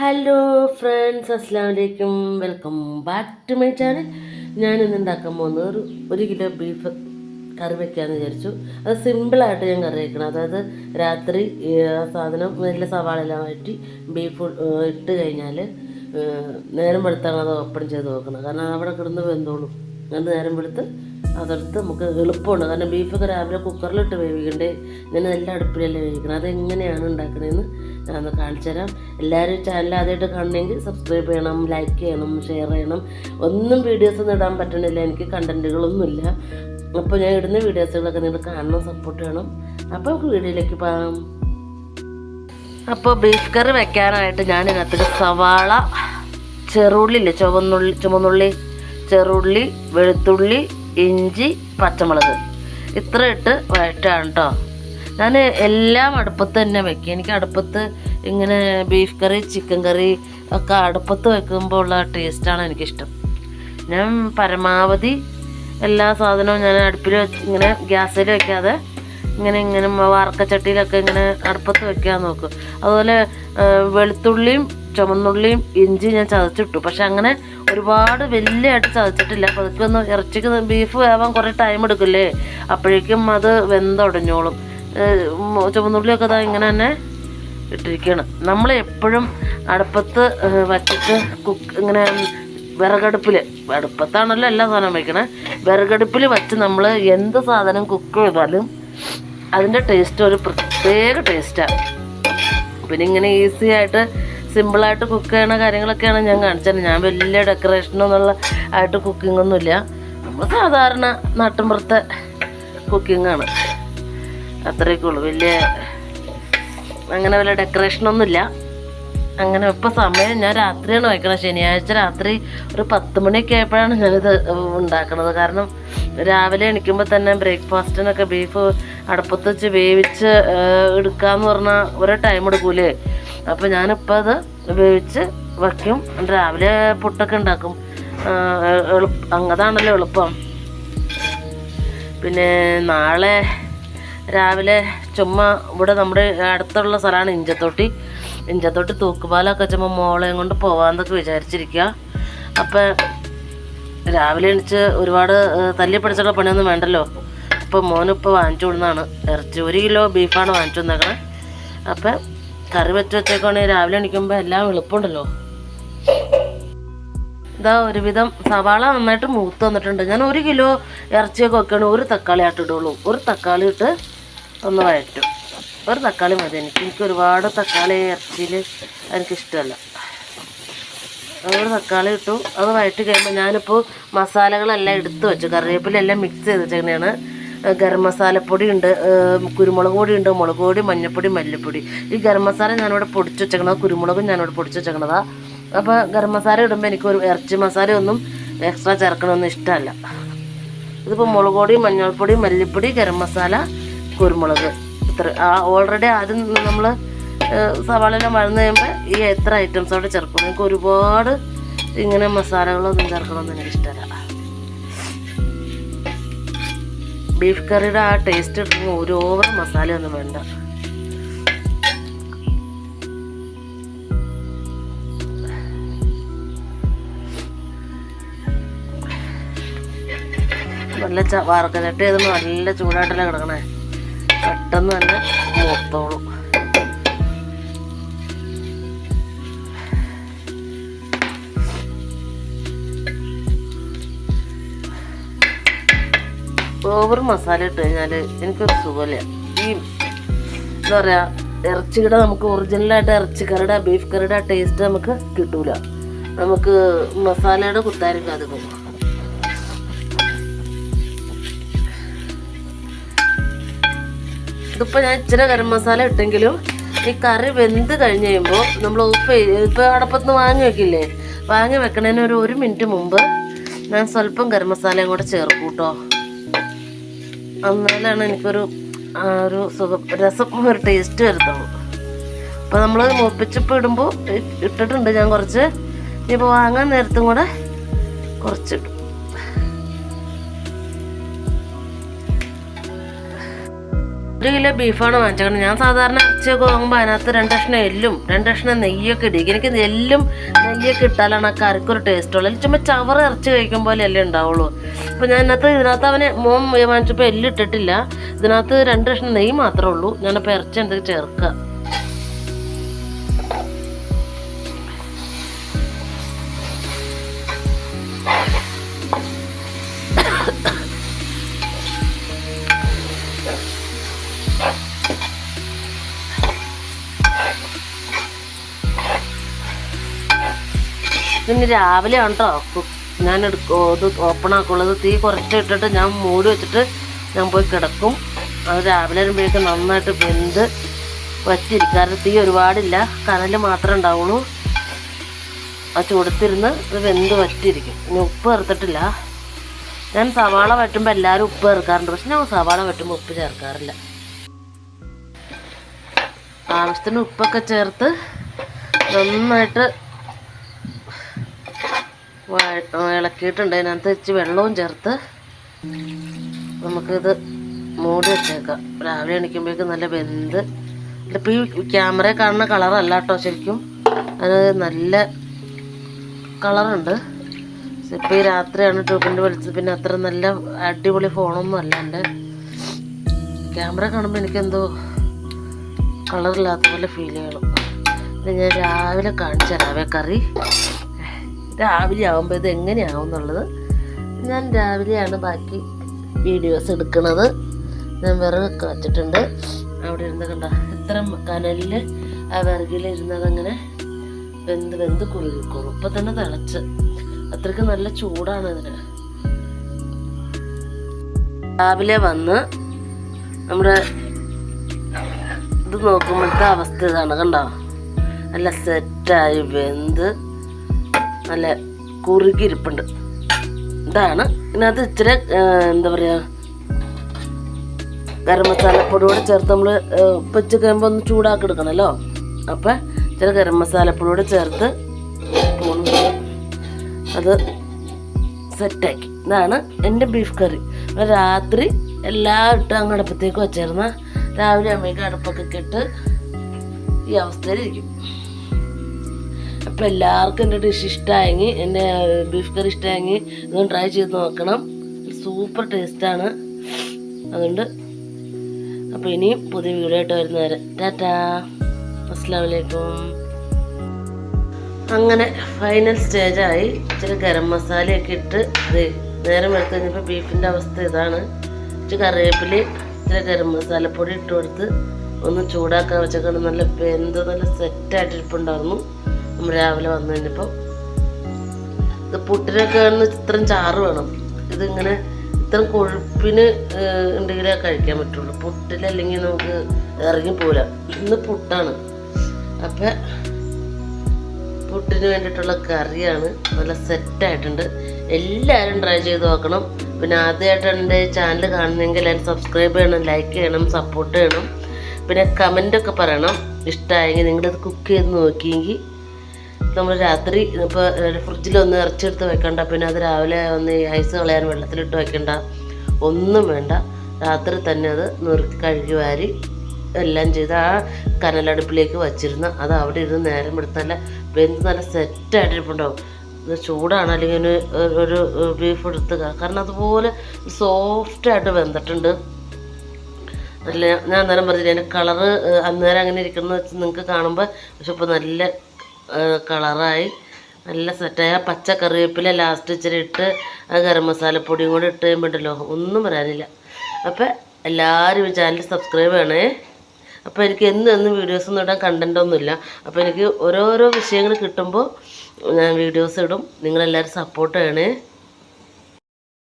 Hello friends, അസ്സാം വലൈക്കും. Welcome back to my channel. ഞാനിന്ന് ഉണ്ടാക്കാൻ പോകുന്നത് ഒരു കിലോ ബീഫ് കറി വയ്ക്കാമെന്ന് വിചാരിച്ചു. അത് സിമ്പിളായിട്ട് ഞാൻ കറി വയ്ക്കണം. അതായത് രാത്രി സാധനം നല്ല സവാളെല്ലാം വഴറ്റി ബീഫ് ഇട്ട് കഴിഞ്ഞാൽ നേരം വെളുത്താണ് അത് ഓപ്പൺ ചെയ്ത് നോക്കണം. കാരണം അവിടെ കിടന്ന് വെന്തോളും. അങ്ങനെ നേരം വെളുത്ത് അതെടുത്ത് നമുക്ക് എളുപ്പമുണ്ട്. കാരണം ബീഫൊക്കെ രാവിലെ കുക്കറിലിട്ട് വേവിക്കണ്ടേ, ഇങ്ങനെ നല്ല അടുപ്പിലല്ലേ വേവിക്കണം. അതെങ്ങനെയാണ് ഉണ്ടാക്കണതെന്ന് ഞാൻ കാണിച്ചു തരാം. എല്ലാവരും ചാനൽ ആദ്യമായിട്ട് കാണണമെങ്കിൽ സബ്സ്ക്രൈബ് ചെയ്യണം, ലൈക്ക് ചെയ്യണം, ഷെയർ ചെയ്യണം. ഒന്നും വീഡിയോസൊന്നും ഇടാൻ പറ്റണില്ല, എനിക്ക് കണ്ടൻറ്റുകളൊന്നുമില്ല. അപ്പോൾ ഞാൻ ഇടുന്ന വീഡിയോസുകളൊക്കെ നിങ്ങൾ കാണണം, സപ്പോർട്ട് ചെയ്യണം. അപ്പോൾ നമുക്ക് വീഡിയോയിലേക്ക് പോകാം. അപ്പോൾ ബീഫ് കറി വെക്കാനായിട്ട് ഞാൻ ഇതിനകത്ത് സവാള, ചെറുള്ളില്ലേ, ചുമന്നുള്ളി, ചെറുള്ളി, വെളുത്തുള്ളി, ഇഞ്ചി, പച്ചമുളക് ഇത്ര ഇട്ട് വഴറ്റാണ് കേട്ടോ. ഞാൻ എല്ലാം അടുപ്പത്ത് തന്നെ വയ്ക്കും. എനിക്ക് അടുപ്പത്ത് ഇങ്ങനെ ബീഫ് കറി, ചിക്കൻ കറി ഒക്കെ അടുപ്പത്ത് വയ്ക്കുമ്പോൾ ഉള്ള ടേസ്റ്റാണ് എനിക്കിഷ്ടം. ഞാൻ പരമാവധി എല്ലാ സാധനവും ഞാൻ അടുപ്പിൽ ഇങ്ങനെ ഗ്യാസിൽ വയ്ക്കാതെ ഇങ്ങനെ വാർക്കച്ചട്ടിയിലൊക്കെ ഇങ്ങനെ അടുപ്പത്ത് വയ്ക്കാൻ നോക്കും. അതുപോലെ വെളുത്തുള്ളിയും ചുമന്നുള്ളിയും ഇഞ്ചി ഞാൻ ചതച്ചിട്ടു. പക്ഷെ അങ്ങനെ ഒരുപാട് വലിയതായിട്ട് ചതച്ചിട്ടില്ല. പതുക്കെ ഒന്ന് ഇറച്ചിക്ക് ബീഫ് വേവാൻ കുറേ ടൈം എടുക്കില്ലേ, അപ്പോഴേക്കും അത് വെന്തുടഞ്ഞോളും. ചുമന്നുള്ളിയൊക്കെ ഇതാ ഇങ്ങനെ തന്നെ ഇട്ടിരിക്കണം. നമ്മൾ എപ്പോഴും അടുപ്പത്ത് വച്ചിട്ട് ഇങ്ങനെ അടുപ്പത്താണല്ലോ എല്ലാ സാധനവും വയ്ക്കണേ. വിറകടുപ്പിൽ വച്ച് നമ്മൾ എന്ത് സാധനം കുക്ക് ചെയ്താലും അതിൻ്റെ ടേസ്റ്റ് ഒരു പ്രത്യേക ടേസ്റ്റാണ്. പിന്നെ ഇങ്ങനെ ഈസി ആയിട്ട് സിമ്പിളായിട്ട് കുക്ക് ചെയ്യണ കാര്യങ്ങളൊക്കെയാണ് ഞാൻ കാണിച്ചത്. ഞാൻ വലിയ ഡെക്കറേഷനൊന്നുള്ള ആയിട്ട് കുക്കിങ്ങൊന്നുമില്ല. നമ്മൾ സാധാരണ നാട്ടിൻപുറത്തെ കുക്കിങ്ങാണ്, അത്രയൊക്കെ ഉള്ളൂ. അങ്ങനെ വല്ല ഡെക്കറേഷനൊന്നുമില്ല. അങ്ങനെ ഇപ്പോൾ സമയം ഞാൻ രാത്രിയാണ് വയ്ക്കണത്. ശനിയാഴ്ച രാത്രി ഒരു 10 മണിയൊക്കെ ആയപ്പോഴാണ് ഞാനിത് ഉണ്ടാക്കണത്. കാരണം രാവിലെ എണീക്കുമ്പോൾ തന്നെ ബ്രേക്ക്ഫാസ്റ്റിനൊക്കെ ബീഫ് അടുപ്പത്ത് വെച്ച് വേവിച്ച് എടുക്കാമെന്ന് പറഞ്ഞാൽ ഒരേ ടൈം എടുക്കൂലേ. അപ്പോൾ ഞാനിപ്പോൾ അത് വേവിച്ച് വയ്ക്കും. രാവിലെ പുട്ടൊക്കെ ഉണ്ടാക്കും. അതാണല്ലോ എളുപ്പം. പിന്നെ നാളെ രാവിലെ ചുമ്മാ ഇവിടെ നമ്മുടെ അടുത്തുള്ള സ്ഥലമാണ് ഇഞ്ചത്തോട്ടി തൂക്കുപാലൊക്കെ ചുമ്മാ മോളെയും കൊണ്ട് പോകാമെന്നൊക്കെ വിചാരിച്ചിരിക്കുക. അപ്പം രാവിലെ എണിച്ച് ഒരുപാട് തല്ലി പിടിച്ചുള്ള പണിയൊന്നും വേണ്ടല്ലോ. അപ്പോൾ മോനിപ്പോൾ വാങ്ങിച്ചു കൊടുക്കുന്നതാണ് ഇറച്ചി. 1 കിലോ ബീഫാണ് വാങ്ങിച്ചു വന്നേക്കണേ. അപ്പം കറി വെച്ചേക്കാണെങ്കിൽ രാവിലെ എണിക്കുമ്പോൾ എല്ലാം എളുപ്പമുണ്ടല്ലോ. ഇതാ ഒരുവിധം സവാള നന്നായിട്ട് മൂത്ത് വന്നിട്ടുണ്ട്. ഞാൻ 1 കിലോ ഇറച്ചിയൊക്കെ വെക്കുകയാണ് 1 തക്കാളി ആട്ടിടുള്ളൂ. 1 തക്കാളി ഇട്ട് ഒന്ന് വഴറ്റും. 1 തക്കാളി മതി എനിക്ക് ഒരുപാട് തക്കാളി ഇറച്ചിയിൽ എനിക്കിഷ്ടമല്ല. 1 തക്കാളി ഇട്ടു. അത് വഴറ്റി കഴിയുമ്പോൾ ഞാനിപ്പോൾ മസാലകളെല്ലാം എടുത്ത് വെച്ചു. കറിവേപ്പിലെല്ലാം മിക്സ് ചെയ്ത് വെച്ചെങ്ങനെയാണ്. ഗരം മസാലപ്പൊടി ഉണ്ട്, കുരുമുളക് പൊടി ഉണ്ട്, മുളക് പൊടി, മഞ്ഞൾപ്പൊടി, മല്ലിപ്പൊടി. ഈ ഗരം മസാല ഞാനിവിടെ പൊടിച്ച് വെച്ചേക്കണത്, കുരുമുളകും ഞാനിവിടെ പൊടിച്ച് വെച്ചേക്കണതാണ്. അപ്പോൾ ഗരം മസാല ഇടുമ്പോൾ എനിക്കൊരു ഇറച്ചി മസാലയൊന്നും എക്സ്ട്രാ ചേർക്കണമെന്ന് ഇഷ്ടമല്ല. ഇതിപ്പോൾ മുളക് പൊടി, മഞ്ഞൾപ്പൊടി, മല്ലിപ്പൊടി, ഗരം മസാല, കുരുമുളക് ഇത്ര. ഓൾറെഡി ആദ്യം നമ്മൾ സവാളെല്ലാം വഴന്ന് കഴിയുമ്പോൾ ഈ എത്ര ഐറ്റംസോടെ ചേർക്കും. എനിക്ക് ഒരുപാട് ഇങ്ങനെ മസാലകളൊന്നും ചേർക്കണമെന്ന് എനിക്കിഷ്ടമല്ല. ബീഫ് കറിയുടെ ആ ടേസ്റ്റ് എടുക്കുമ്പോൾ ഒരു ഓവർ മസാലയൊന്നും വേണ്ട. നല്ല വാർക്കച്ചട്ടി ചെയ്തുമ്പോൾ നല്ല ചൂടായിട്ടല്ലേ കിടക്കണേ, പെട്ടെന്ന് തന്നെ മൂത്തോളും. ഓവർ മസാല ഇട്ട് കഴിഞ്ഞാൽ എനിക്കൊരു സുഖമില്ല. ഈ എന്താ പറയുക, ഇറച്ചിയുടെ നമുക്ക് ഒറിജിനലായിട്ട് ഇറച്ചിക്കറിയുടെ ബീഫ് കറിയുടെ ടേസ്റ്റ് നമുക്ക് കിട്ടൂല. നമുക്ക് മസാലയുടെ കുത്തായിരിക്കും അധികം. ഇതിപ്പോൾ ഞാൻ ഇച്ചിരി ഗരം മസാല ഇട്ടെങ്കിലും ഈ കറി വെന്ത് കഴിഞ്ഞ് കഴിയുമ്പോൾ നമ്മൾ ഇപ്പോൾ അടപ്പത്തുനിന്ന് വാങ്ങി വെക്കില്ലേ, വാങ്ങി വെക്കണതിന് ഒരു 1 മിനിറ്റ് മുമ്പ് ഞാൻ സ്വല്പം ഗരം മസാലയും കൂടെ ചേർക്കും കേട്ടോ. എന്നാലാണ് എനിക്കൊരു രസം, ഒരു ടേസ്റ്റ് വരുത്തുള്ളൂ. അപ്പോൾ നമ്മൾ മൂപ്പിച്ചിപ്പോൾ ഇടുമ്പോൾ ഇട്ടിട്ടുണ്ട് ഞാൻ കുറച്ച്. ഇനിയിപ്പോൾ വാങ്ങാൻ നേരത്തും കൂടെ കുറച്ചിടും. 1 കിലോ ബീഫാണ് വാങ്ങിച്ചേക്കണം. ഞാൻ സാധാരണ ഇറച്ചിയൊക്കെ വാങ്ങുമ്പോൾ അതിനകത്ത് 2 കഷ്ണം എല്ലും 2 കഷ്ണം നെയ്യൊക്കെ ഇടിക്കും. എനിക്ക് എല്ലും നെയ്യൊക്കെ ഇട്ടാലാണ് ആ കറിക്കൊരു ടേസ്റ്റ് ഉള്ളത്. ചുമ്മാ ചവറ് ഇറച്ചി കഴിക്കും പോലെ അല്ലേ ഉണ്ടാവുള്ളൂ. അപ്പോൾ ഞാൻ ഇതിനകത്ത് അവനെ മോൻ വാങ്ങിച്ചപ്പോൾ എല്ലിട്ടിട്ടില്ല. ഇതിനകത്ത് 2 കഷ്ണം നെയ്യ് മാത്രമേ ഉള്ളൂ. ഞാനപ്പോൾ ഇറച്ചി എന്തൊക്കെ ചേർക്കുക. പിന്നെ രാവിലെ ആണ് കേട്ടോ ഞാൻ ഇത് ഓപ്പൺ ആക്കുള്ളത്. തീ കുറച്ച് ഇട്ടിട്ട് ഞാൻ മൂടി വെച്ചിട്ട് ഞാൻ പോയി കിടക്കും. അത് രാവിലെ വരുമ്പോഴേക്കും നന്നായിട്ട് വെന്ത് വറ്റിരിക്കാറ്. തീ ഒരുപാടില്ല, കനൽ മാത്രമേ ഉണ്ടാവുള്ളൂ. ആ ചൂടത്തിരുന്ന് ഇത് വെന്ത് വറ്റിരിക്കും. ഇനി ഉപ്പ് ചേർത്തിട്ടില്ല. ഞാൻ സവാള വറ്റുമ്പോൾ എല്ലാവരും ഉപ്പ് ചേർക്കാറുണ്ട്, പക്ഷെ ഞാൻ സവാള വറ്റുമ്പോൾ ഉപ്പ് ചേർക്കാറില്ല. ആവശ്യത്തിന് ഉപ്പൊക്കെ ചേർത്ത് നന്നായിട്ട് ഇളക്കിയിട്ടുണ്ട്. അതിനകത്ത് ഇച്ചിരി വെള്ളവും ചേർത്ത് നമുക്കിത് മൂടി വെച്ചേക്കാം. രാവിലെ എണീക്കുമ്പോഴേക്കും നല്ല വെന്ത്. ഇപ്പോൾ ഈ ക്യാമറയിൽ കാണുന്ന കളറല്ല കേട്ടോ, ശരിക്കും അത് നല്ല കളറുണ്ട്. ഇപ്പോൾ ഈ രാത്രിയാണ് ട്യൂബിൻ്റെ വലിച്ചത്. പിന്നെ അത്ര നല്ല അടിപൊളി ഫോണൊന്നും അല്ല എൻ്റെ. ക്യാമറ കാണുമ്പോൾ എനിക്കെന്തോ കളറില്ലാത്ത പോലെ ഫീൽ ചെയ്യണം. ഇത് ഞാൻ രാവിലെ കാണിച്ചു തരാവേ കറി. രാവിലെ ആകുമ്പോൾ ഇത് എങ്ങനെയാവും എന്നുള്ളത് ഞാൻ രാവിലെയാണ് ബാക്കി വീഡിയോസ് എടുക്കുന്നത്. ഞാൻ വിറകൊക്കെ വച്ചിട്ടുണ്ട്. അവിടെ ഇരുന്ന് കണ്ട ഇത്ര കനലിൽ ആ വിറകിലിരുന്നതങ്ങനെ വെന്ത് കുറുകിക്കോളും. ഇപ്പം തന്നെ തിളച്ച് അത്രയ്ക്ക് നല്ല ചൂടാണ് ഇതിന്. രാവിലെ വന്ന് നമ്മുടെ ഇത് നോക്കുമ്പോഴത്തെ അവസ്ഥ ഇതാണ്. കണ്ടോ, നല്ല സെറ്റായി വെന്ത് നല്ല കുറുകിരിപ്പുണ്ട്. ഇതാണ്. ഇതിനകത്ത് ഇച്ചിരി എന്താ പറയുക, ഗരം മസാലപ്പൊടി കൂടെ ചേർത്ത് നമ്മൾ വെച്ച് കഴിയുമ്പോൾ ഒന്ന് ചൂടാക്കി എടുക്കണമല്ലോ. അപ്പം ഇച്ചിരി ഗരം മസാലപ്പൊടി കൂടെ ചേർത്ത് അത് സെറ്റാക്കി. ഇതാണ് എൻ്റെ ബീഫ് കറി. രാത്രി എല്ലാം ഇട്ട് അങ്ങ് അടുപ്പത്തേക്ക് വെച്ചിരുന്ന രാവിലെ അമ്മയ്ക്ക് അടുപ്പൊക്കെ ഇട്ട് ഈ അവസ്ഥയിലിരിക്കും. അപ്പോൾ എല്ലാവർക്കും എൻ്റെ ഡിഷ് ഇഷ്ടമായെങ്കിൽ, എൻ്റെ ബീഫ് കറി ഇഷ്ടമായെങ്കിൽ ഇതൊന്ന് ട്രൈ ചെയ്ത് നോക്കണം. സൂപ്പർ ടേസ്റ്റാണ്. അതുകൊണ്ട് അപ്പോൾ ഇനിയും പുതിയ വീഡിയോ ആയിട്ട് വരുന്നവരെ ടാറ്റാ, അസ്സലാമു അലൈക്കും. അങ്ങനെ ഫൈനൽ സ്റ്റേജായി. ഇച്ചിരി ഗരം മസാലയൊക്കെ ഇട്ട് നേരം എടുത്ത് കഴിഞ്ഞപ്പോൾ ബീഫിൻ്റെ അവസ്ഥ ഇതാണ്. ഇച്ചിരി കറിവേപ്പില, ഇച്ചിരി ഗരം മസാലപ്പൊടി ഇട്ട് കൊടുത്ത് ഒന്ന് ചൂടാക്കാൻ വെച്ചേക്കാണ്. നല്ല വെന്ത് നല്ല സെറ്റായിട്ടിരിപ്പുണ്ടായിരുന്നു. നമ്മൾ രാവിലെ വന്നു കഴിഞ്ഞപ്പോൾ ഇത് പുട്ടിനൊക്കെ ഇത്രയും ചാറ് വേണം. ഇതിങ്ങനെ ഇത്രയും കൊഴുപ്പിന് ഉണ്ടെങ്കിലേ കഴിക്കാൻ പറ്റുള്ളൂ. പുട്ടിലല്ലെങ്കിൽ നമുക്ക് ഇറങ്ങിപ്പോല. ഇന്ന് പുട്ടാണ്. അപ്പം പുട്ടിന് വേണ്ടിയിട്ടുള്ള കറിയാണ്. നല്ല സെറ്റായിട്ടുണ്ട്. എല്ലാവരും ട്രൈ ചെയ്ത് നോക്കണം. പിന്നെ ആദ്യമായിട്ടാണ് എൻ്റെ ചാനൽ കാണുന്നതെങ്കിൽ എല്ലാവരും സബ്സ്ക്രൈബ് ചെയ്യണം, ലൈക്ക് ചെയ്യണം, സപ്പോർട്ട് ചെയ്യണം. പിന്നെ കമൻറ്റൊക്കെ പറയണം. ഇഷ്ടമായെങ്കിൽ നിങ്ങളിത് കുക്ക് ചെയ്ത് നോക്കിയെങ്കിൽ. നമ്മൾ രാത്രി ഇപ്പോൾ ഫ്രിഡ്ജിലൊന്ന് ഇറച്ചെടുത്ത് വെക്കണ്ട. പിന്നെ അത് രാവിലെ ഒന്ന് ഐസ് കളയാൻ വെള്ളത്തിലിട്ട് വെക്കണ്ട, ഒന്നും വേണ്ട. രാത്രി തന്നെ അത് നുറുക്കി കഴുകി വാരി എല്ലാം ചെയ്ത് ആ കനലടുപ്പിലേക്ക് വച്ചിരുന്ന അത് അവിടെ ഇരുന്ന് നേരം എടുത്തല്ല വെന്ത് നല്ല സെറ്റായിട്ടിരിപ്പുണ്ടാവും. ഇത് ചൂടാണ്, അല്ലെങ്കിൽ ഒരു ബീഫ് എടുത്ത്, കാരണം അതുപോലെ സോഫ്റ്റായിട്ട് വെന്തിട്ടുണ്ട്. നല്ല ഞാൻ അന്നേരം പറഞ്ഞില്ല എൻ്റെ കളറ് അന്നേരം അങ്ങനെ ഇരിക്കുന്നത് വെച്ച് നിങ്ങൾക്ക് കാണുമ്പോൾ. പക്ഷെ ഇപ്പോൾ നല്ല കളറായി, നല്ല സെറ്റായ പച്ച കറിവേപ്പില ലാസ്റ്റ് ഇച്ചിരി ഇട്ട് ആ ഗരം മസാലപ്പൊടിയും കൂടി ഇട്ട് കഴിയുമ്പോണ്ടല്ലോ ഒന്നും പറയാനില്ല. അപ്പം എല്ലാവരും ഈ ചാനൽ സബ്സ്ക്രൈബ് ചെയ്യണേ. അപ്പോൾ എനിക്ക് എന്നും വീഡിയോസൊന്നും ഇടാൻ കണ്ടൻറ്റൊന്നുമില്ല. അപ്പോൾ എനിക്ക് ഓരോരോ വിഷയങ്ങൾ കിട്ടുമ്പോൾ ഞാൻ വീഡിയോസ് ഇടും. നിങ്ങളെല്ലാവരും സപ്പോർട്ട് ചെയ്യണേ.